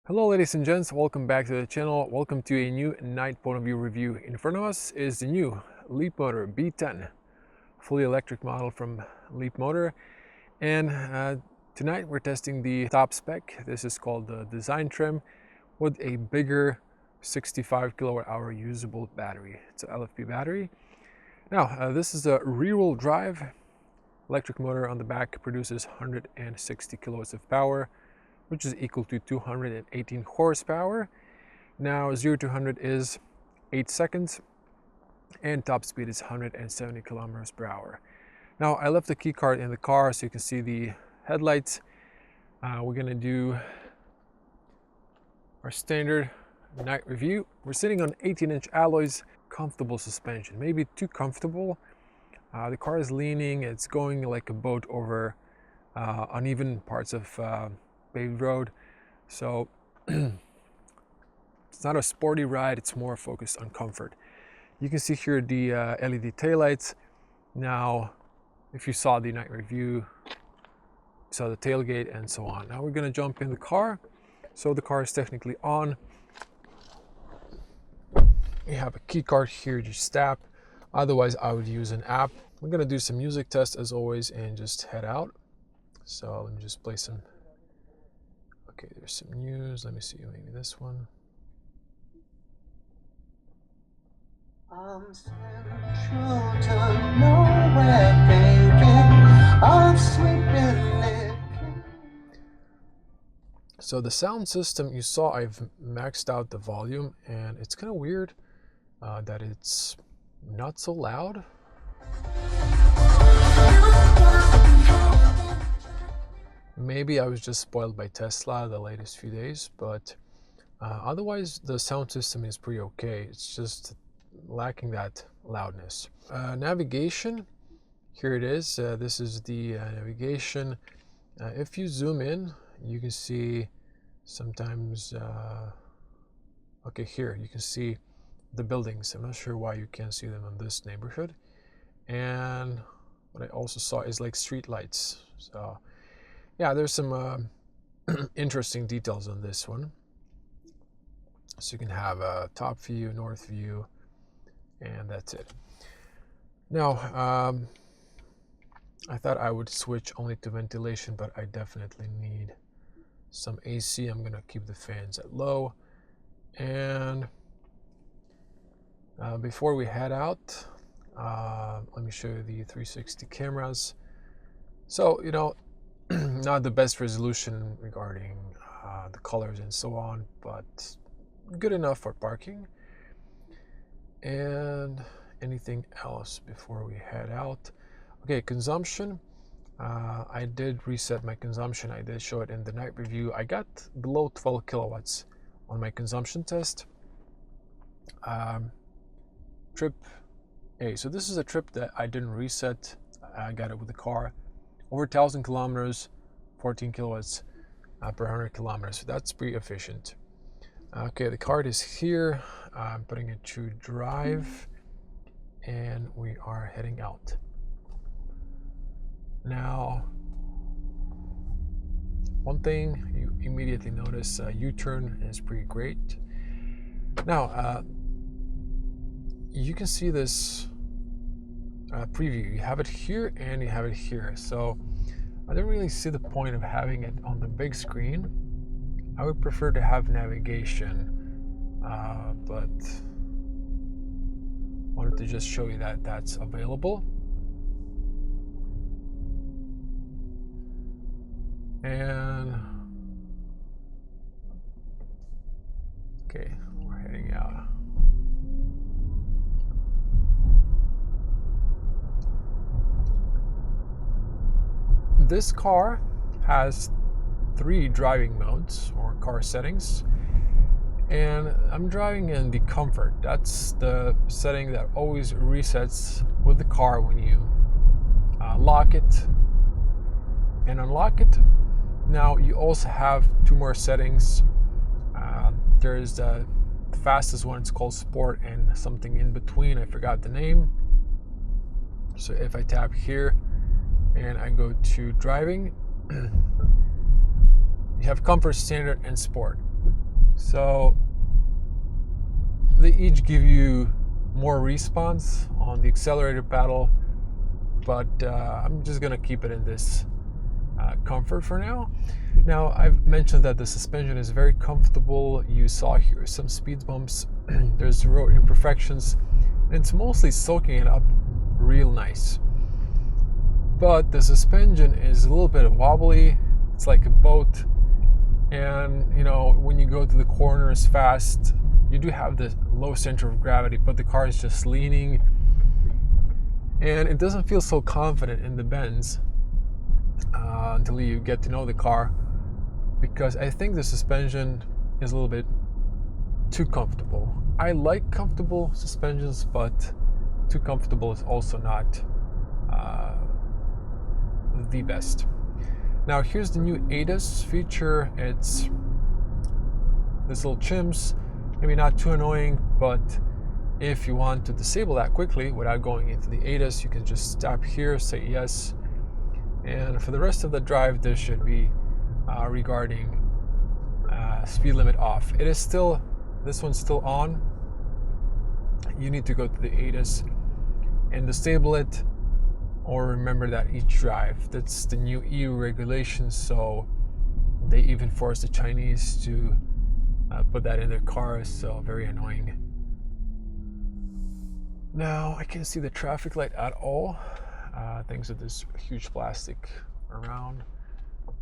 Hello ladies and gents, welcome back to the channel. Welcome to a new night point of view review. In front of us is the new Leapmotor B10 fully electric model from Leapmotor, and tonight we're testing the top spec. This is called the design trim with a bigger 65 kilowatt hour usable battery. It's an LFP battery. Now this is a rear-wheel drive electric motor. On the back produces 160 kilowatts of power, which is equal to 218 horsepower. Now 0 to 100 is 8 seconds and top speed is 170 kilometers per hour. Now I left the key card in the car so you can see the headlights. We're gonna do our standard night review. We're sitting on 18-inch alloys, comfortable suspension, maybe too comfortable. The car is leaning, it's going like a boat over uneven parts of paved road, so it's not a sporty ride, it's more focused on comfort. You can see here the LED taillights. Now if you saw the night review, you saw the tailgate and so on. Now we're going to jump in the car. So the car is technically on. You have a key card here, just tap. Otherwise I would use an app. We're going to do some music tests as always and just head out. So let me just play some. Okay, there's some news. Let me see, maybe this one. I'm central to nowhere, thinking of sleeping. So the sound system, you saw I've maxed out the volume, and it's kind of weird that it's not so loud. Maybe I was just spoiled by Tesla the latest few days, but otherwise the sound system is pretty okay. It's just lacking that loudness. Navigation, here it is. This is the navigation. If you zoom in, you can see sometimes, okay, here you can see the buildings. I'm not sure why you can't see them in this neighborhood. And what I also saw is like street lights. So yeah, there's some interesting details on this one. So you can have a top view, north view, and that's it. Now, I thought I would switch only to ventilation, but I definitely need some AC. I'm gonna keep the fans at low. And before we head out, let me show you the 360 cameras. So, you know, not the best resolution regarding the colors and so on, but good enough for parking. And anything else before we head out? Okay, consumption. I did reset my consumption. I did show it in the night review. I got below 12 kilowatts on my consumption test. Trip A. So this is a trip that I didn't reset. I got it with the car. Over 1,000 kilometers, 14 kilowatts per 100 kilometers. So that's pretty efficient. Okay, the card is here. I'm putting it to drive, and we are heading out. Now, one thing you immediately notice, U-turn is pretty great. Now, you can see this preview. You have it here and you have it here. So I don't really see the point of having it on the big screen. I would prefer to have navigation, but wanted to just show you that that's available. And okay, we're heading out. This car has 3 driving modes or car settings, and I'm driving in the comfort. That's the setting that always resets with the car when you lock it and unlock it. Now you also have 2 more settings. There's the fastest one, it's called Sport, and something in between, I forgot the name. So if I tap here and I go to driving, you have comfort, standard, and sport. So they each give you more response on the accelerator pedal, but I'm just gonna keep it in this comfort for now. Now, I've mentioned that the suspension is very comfortable. You saw here some speed bumps. There's road imperfections, and it's mostly soaking it up real nice. But the suspension is a little bit wobbly. It's like a boat, and you know, when you go to the corners fast, you do have the low center of gravity, but the car is just leaning, and it doesn't feel so confident in the bends until you get to know the car, because I think the suspension is a little bit too comfortable. I like comfortable suspensions, but too comfortable is also not the best. Now here's the new ADAS feature. It's this little chimps, maybe not too annoying, but if you want to disable that quickly without going into the ADAS, you can just tap here, say yes, and for the rest of the drive this should be regarding speed limit off. It is still, this one's still on. You need to go to the ADAS and disable it, or remember that each drive. That's the new EU regulations, so they even force the Chinese to put that in their cars, so very annoying. Now I can't see the traffic light at all thanks to this huge plastic around,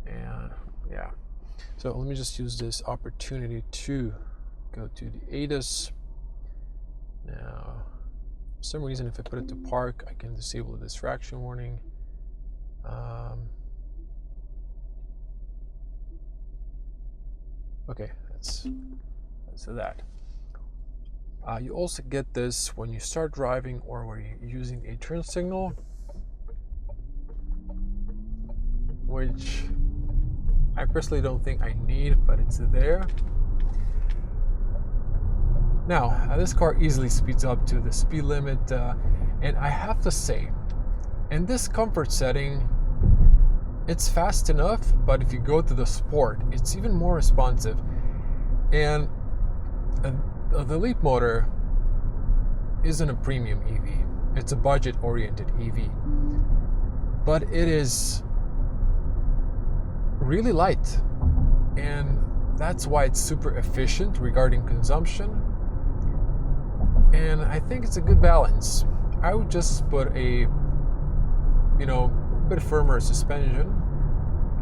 and yeah. So let me just use this opportunity to go to the ADAS. Now, for some reason, if I put it to park, I can disable the distraction warning. Okay, that's that. You also get this when you start driving or when you're using a turn signal, which I personally don't think I need, but it's there. Now, this car easily speeds up to the speed limit, and I have to say, in this comfort setting, it's fast enough, but if you go to the sport, it's even more responsive. And the Leapmotor isn't a premium EV. It's a budget-oriented EV. But it is really light, and that's why it's super efficient regarding consumption. And I think it's a good balance. I would just put a bit firmer suspension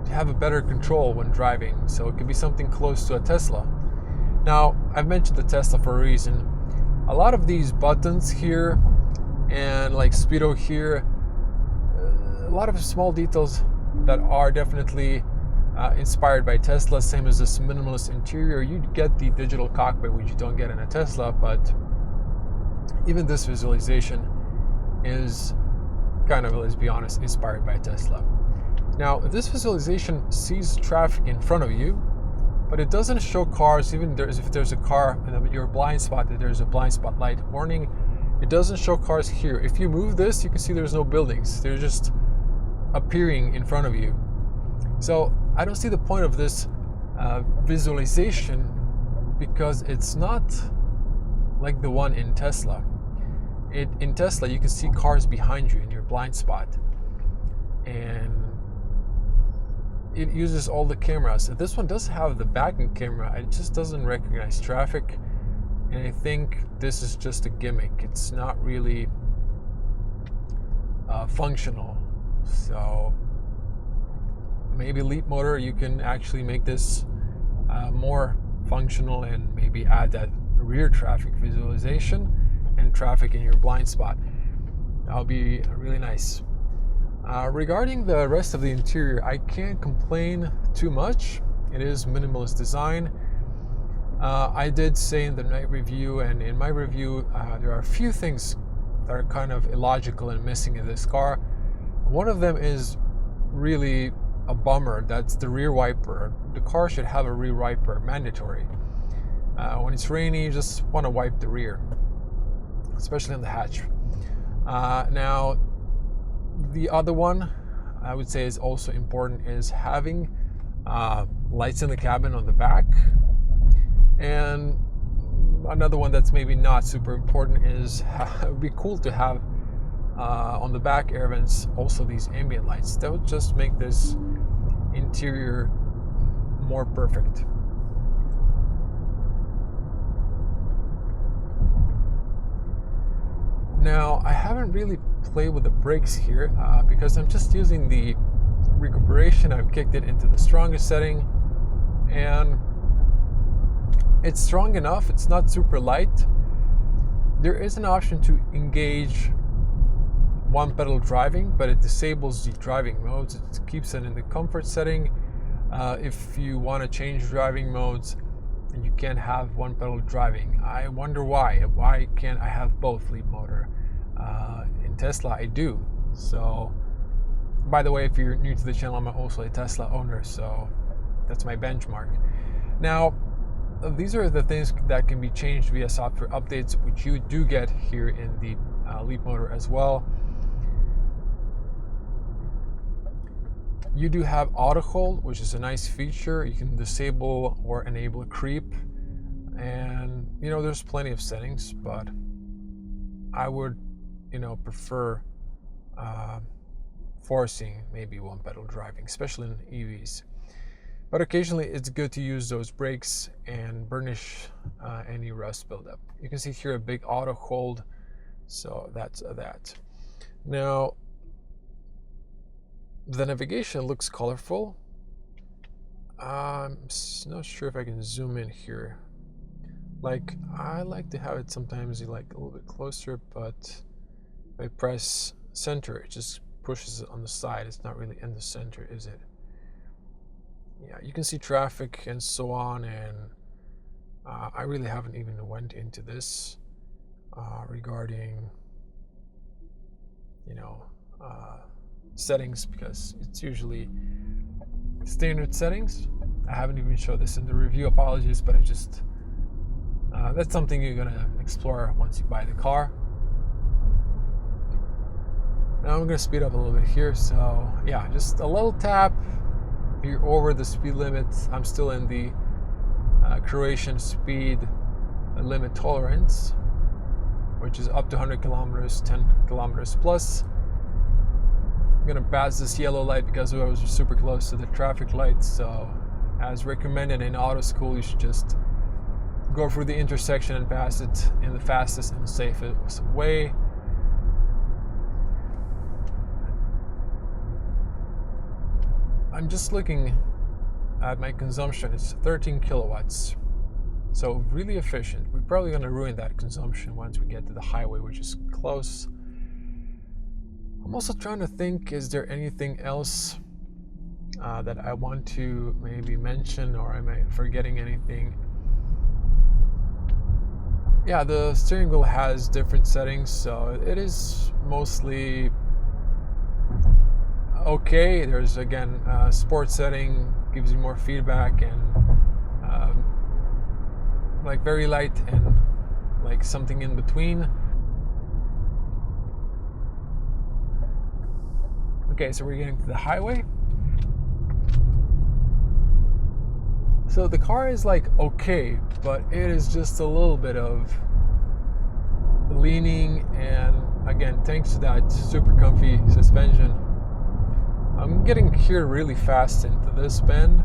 to have a better control when driving, so it could be something close to a Tesla. Now, I've mentioned the Tesla for a reason. A lot of these buttons here and like speedo here, a lot of small details that are definitely inspired by Tesla, same as this minimalist interior. You get the digital cockpit, which you don't get in a Tesla, but even this visualization is kind of, let's be honest, inspired by Tesla. Now, this visualization sees traffic in front of you, but it doesn't show cars. Even if there's a car in your blind spot, there's a blind spot light warning. It doesn't show cars here. If you move this, you can see there's no buildings. They're just appearing in front of you. So I don't see the point of this visualization, because it's not like the one in Tesla. In Tesla, you can see cars behind you in your blind spot, and it uses all the cameras. This one does have the backing camera. It just doesn't recognize traffic, and I think this is just a gimmick. It's not really functional. So maybe Leapmotor, you can actually make this more functional and maybe add that rear traffic visualization and traffic in your blind spot. That'll be really nice. Regarding the rest of the interior, I can't complain too much. It is minimalist design. I did say in the night review and in my review, there are a few things that are kind of illogical and missing in this car. One of them is really a bummer. That's the rear wiper. The car should have a rear wiper, mandatory. When it's rainy, you just want to wipe the rear, especially on the hatch. Now, the other one I would say is also important is having lights in the cabin on the back. And another one that's maybe not super important is it would be cool to have on the back air vents also these ambient lights. That would just make this interior more perfect. Now, I haven't really played with the brakes here because I'm just using the recuperation. I've kicked it into the strongest setting, and it's strong enough. It's not super light. There is an option to engage one pedal driving, but it disables the driving modes. It keeps it in the comfort setting. If you want to change driving modes, you can't have one pedal driving. I wonder why. Why can't I have both Leapmotor? In Tesla, I do. So, by the way, if you're new to the channel, I'm also a Tesla owner, so that's my benchmark. Now, these are the things that can be changed via software updates, which you do get here in the Leapmotor as well. You do have auto hold, which is a nice feature. You can disable or enable creep, and there's plenty of settings, but I would prefer forcing maybe one pedal driving, especially in EVs. But occasionally it's good to use those brakes and burnish any rust buildup. You can see here a big auto hold, so that's that. Now, the navigation looks colorful. I'm not sure if I can zoom in here. I like to have it sometimes a little bit closer, but if I press center, it just pushes it on the side. It's not really in the center, is it? Yeah, you can see traffic and so on, and I really haven't even went into this regarding settings, because it's usually standard settings. I haven't even showed this in the review, apologies, but I just that's something you're gonna explore once you buy the car. Now I'm gonna speed up a little bit here, so yeah, just a little tap. You're over the speed limit. I'm still in the Croatian speed limit tolerance, which is up to 100 kilometers, 10 kilometers plus. I'm gonna pass this yellow light because I was super close to the traffic light, so as recommended in auto school, you should just go through the intersection and pass it in the fastest and safest way. I'm just looking at my consumption. It's 13 kilowatts, so really efficient. We're probably going to ruin that consumption once we get to the highway, which is close. I'm also trying to think, is there anything else that I want to maybe mention, or am I forgetting anything? Yeah, the steering wheel has different settings, so it is mostly okay. There's again sports setting, gives you more feedback, and very light and something in between. Okay, so we're getting to the highway. So the car is okay, but it is just a little bit of leaning, and again, thanks to that super comfy suspension, I'm getting here really fast into this bend.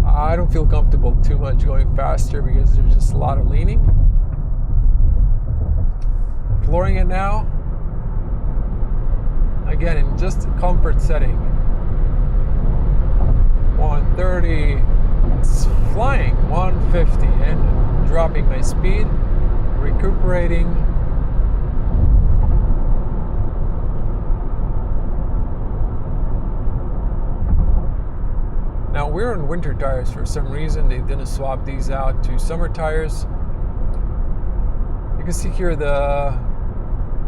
I don't feel comfortable too much going faster because there's just a lot of leaning. Flooring it now. Again, in just comfort setting. 130, it's flying. 150 and dropping my speed, recuperating. Now we're on winter tires for some reason. They didn't swap these out to summer tires. You can see here the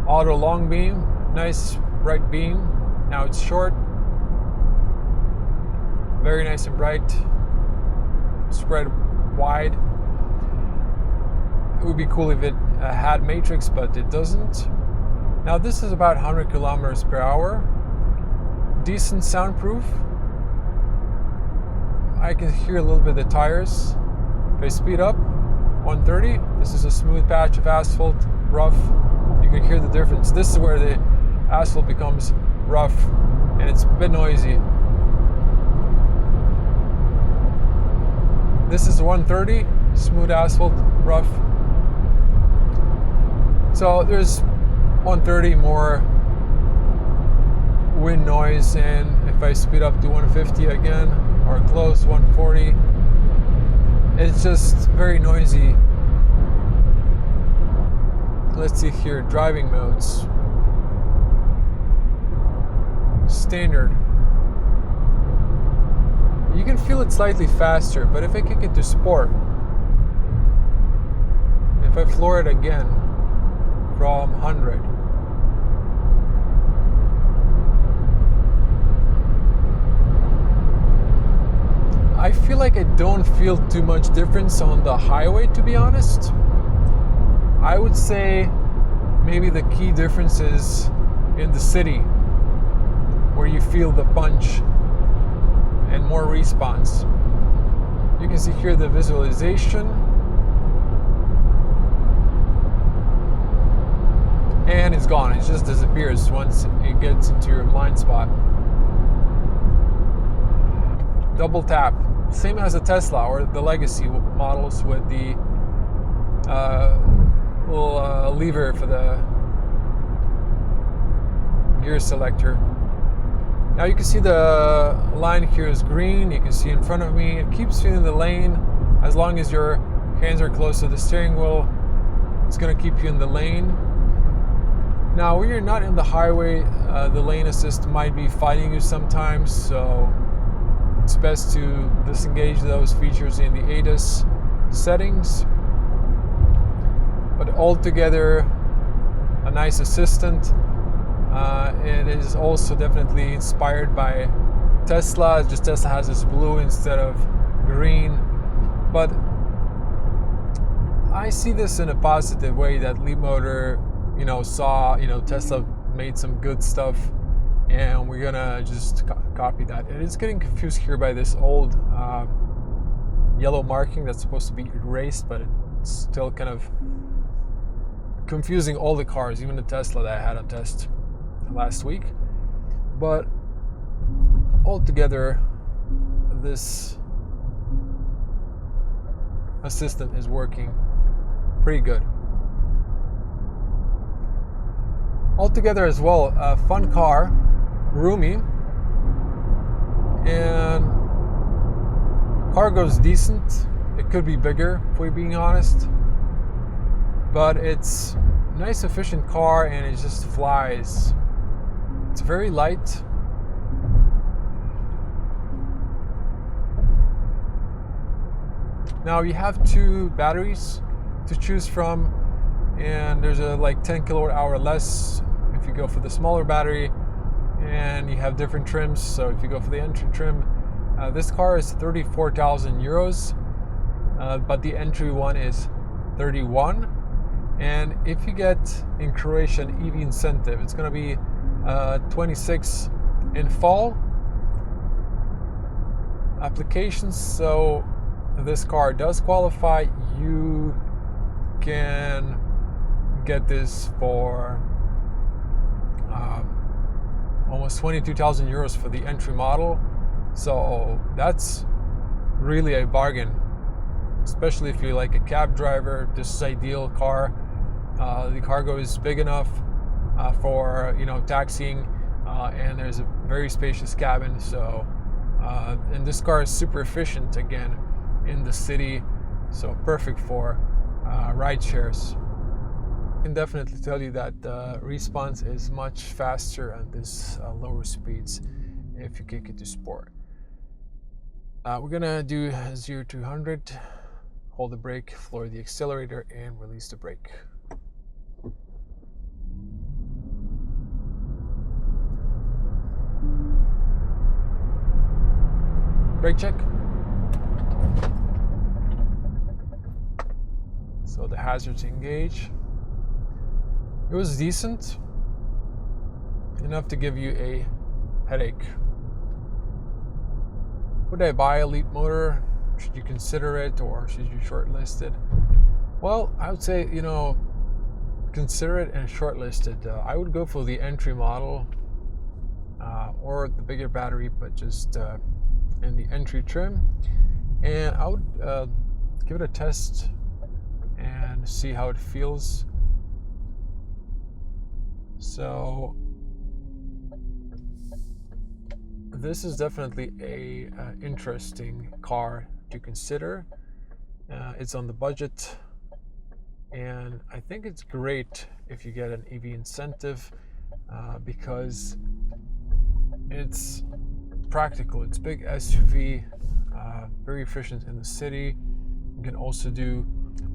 auto long beam, nice bright beam. Now it's short, very nice and bright, spread wide. It would be cool if it had matrix, but it doesn't. Now this is about 100 kilometers per hour. Decent soundproof. I can hear a little bit of the tires. If I speed up, 130, this is a smooth patch of asphalt, rough. You can hear the difference. This is where the asphalt becomes rough and it's a bit noisy. This is 130, smooth asphalt, rough. So there's 130 more wind noise, and if I speed up to 150 again, or close, 140, it's just very noisy. Let's see here, driving modes. Standard. You can feel it slightly faster, but if I kick it to sport, if I floor it again from 100, I feel like I don't feel too much difference on the highway, to be honest. I would say maybe the key difference is in the city, where you feel the punch and more response. You can see here the visualization, and it's gone. It just disappears once it gets into your blind spot. Double tap, same as a Tesla or the legacy models with the little lever for the gear selector. Now you can see the line here is green. You can see in front of me, it keeps you in the lane. As long as your hands are close to the steering wheel, it's going to keep you in the lane. Now when you're not in the highway, the lane assist might be fighting you sometimes, so it's best to disengage those features in the ADAS settings. But altogether, a nice assistant. It is also definitely inspired by Tesla. Just Tesla has this blue instead of green. But I see this in a positive way, that Leapmotor, saw, Tesla made some good stuff, and we're gonna just copy that. And it's getting confused here by this old yellow marking that's supposed to be erased, but it's still kind of confusing all the cars, even the Tesla that I had on test last week. But altogether, this assistant is working pretty good. Altogether as well, a fun car, roomy, and cargo's decent. It could be bigger, if we're being honest, but it's a nice efficient car and it just flies. It's very light. Now you have two batteries to choose from, and there's a 10 kilowatt hour less if you go for the smaller battery, and you have different trims. So if you go for the entry trim, this car is 34,000 euros, but the entry one is 31. And if you get in Croatia an EV incentive, it's going to be 26 in fall applications. So this car does qualify. You can get this for almost 22,000 euros for the entry model. So that's really a bargain, especially if you're like a cab driver. This is ideal car. The cargo is big enough for taxiing, and there's a very spacious cabin. So and this car is super efficient again in the city, so perfect for ride shares. I can definitely tell you that the response is much faster at this lower speeds if you kick it to sport. We're gonna do 0 to 100, hold the brake, floor the accelerator, and release the brake. Brake check. So the hazards engage. It was decent, enough to give you a headache. Would I buy a Leapmotor? Should you consider it, or should you shortlist it? Well, I would say, consider it and shortlist it. I would go for the entry model or the bigger battery, but just in the entry trim. And I would give it a test and see how it feels. So this is definitely a interesting car to consider. It's on the budget, and I think it's great if you get an EV incentive because it's practical. It's big SUV, very efficient in the city. You can also do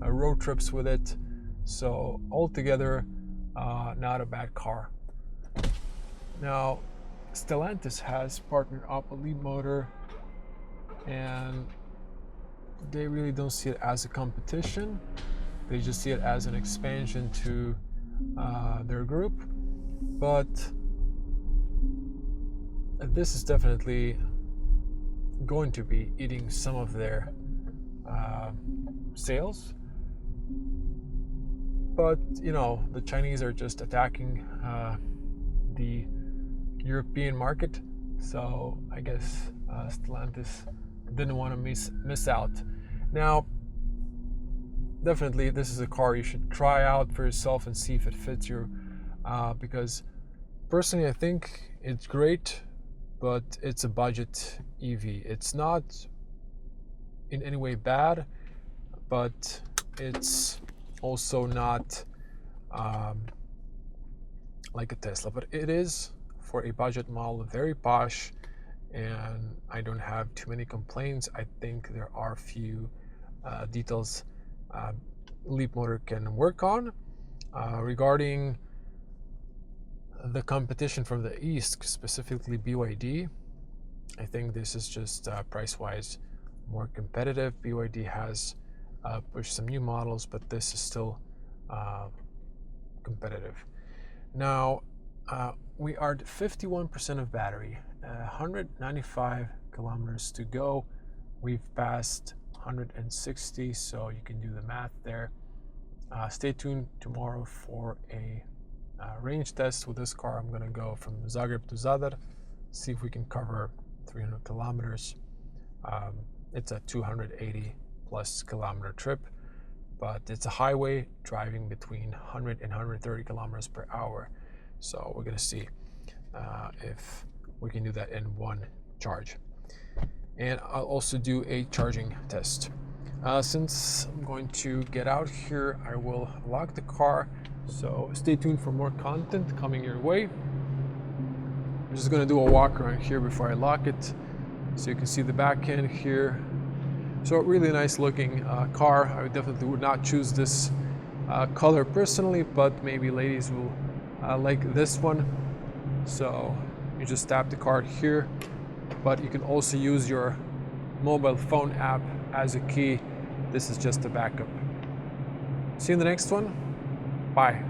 road trips with it. So altogether, not a bad car. Now, Stellantis has partnered up with Leapmotor, and they really don't see it as a competition. They just see it as an expansion to their group. But this is definitely going to be eating some of their sales. But the Chinese are just attacking the European market, so I guess Stellantis didn't want to miss out. Now, definitely this is a car you should try out for yourself and see if it fits you, because personally I think it's great, but it's a budget EV. It's not in any way bad, but it's also not like a Tesla. But it is, for a budget model, very posh, and I don't have too many complaints. I think there are a few details Leapmotor can work on. Regarding the competition from the East, specifically BYD, I think this is just price-wise more competitive. BYD has pushed some new models, but this is still competitive. Now, we are at 51% of battery, 195 kilometers to go. We've passed 160, so you can do the math there. Stay tuned tomorrow for a range test with this car. I'm going to go from Zagreb to Zadar, see if we can cover 300 kilometers. It's a 280 plus kilometer trip, but it's a highway driving between 100 and 130 kilometers per hour. So we're going to see if we can do that in one charge. And I'll also do a charging test. Since I'm going to get out here, I will lock the car. So stay tuned for more content coming your way. I'm just going to do a walk around here before I lock it, so you can see the back end here. So really nice looking car. I definitely would not choose this color personally, but maybe ladies will like this one. So you just tap the card here, but you can also use your mobile phone app as a key. This is just a backup. See you in the next one. Bye.